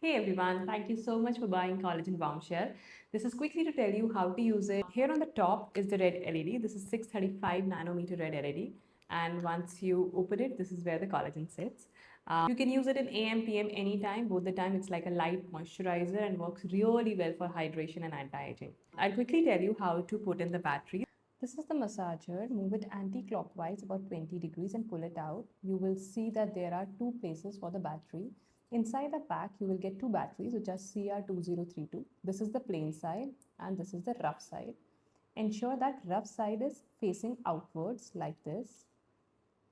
Hey everyone, thank you so much for buying Collagen Bombshell. This is quickly to tell you how to use it. Here on the top is the red LED. This is 635 nanometer red LED. And once you open it, this is where the collagen sits. You can use it in AM, PM anytime. Both the time it's like a light moisturizer and works really well for hydration and anti-aging. I'll quickly tell you how to put in the battery. This is the massager. Move it anti-clockwise about 20 degrees and pull it out. You will see that there are two places for the battery. Inside the pack, you will get two batteries, which are CR2032. This is the plain side and this is the rough side. Ensure that rough side is facing outwards like this.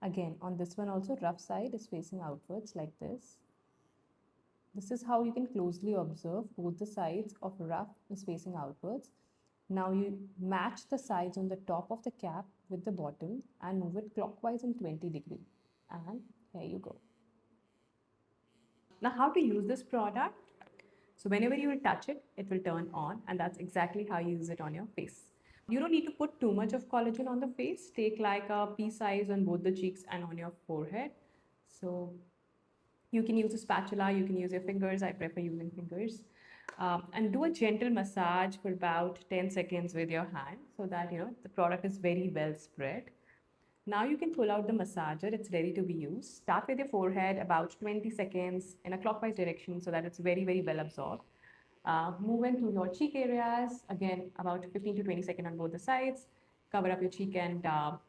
Again, on this one also, rough side is facing outwards like this. This is how you can closely observe both the sides of rough is facing outwards. Now you match the sides on the top of the cap with the bottom and move it clockwise in 20 degrees. And here you go. Now how to use this product? So whenever you will touch it, it will turn on, and that's exactly how you use it on your face. You don't need to put too much of collagen on the face. Take like a pea size on both the cheeks and on your forehead. So you can use a spatula, you can use your fingers. I prefer using fingers. And do a gentle massage for about 10 seconds with your hand so that the product is very well spread. Now you can pull out the massager. It's ready to be used. Start with your forehead about 20 seconds in a clockwise direction so that it's very, very well absorbed. Move into your cheek areas, again about 15 to 20 seconds on both the sides. Cover up your cheek and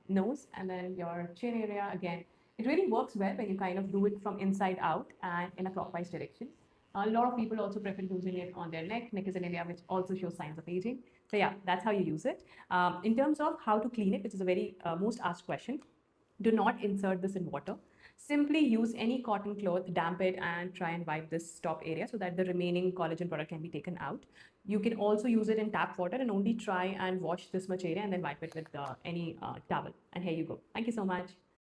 nose, and then your chin area again. It really works well when you kind of do it from inside out and in a clockwise direction. A lot of people also prefer using it on their neck. Neck is an area which also shows signs of aging. So yeah, that's how you use it. In terms of how to clean it, which is a very most asked question, do not insert this in water. Simply use any cotton cloth, damp it, and try and wipe this top area so that the remaining collagen product can be taken out. You can also use it in tap water and only try and wash this much area and then wipe it with any towel. And here you go. Thank you so much.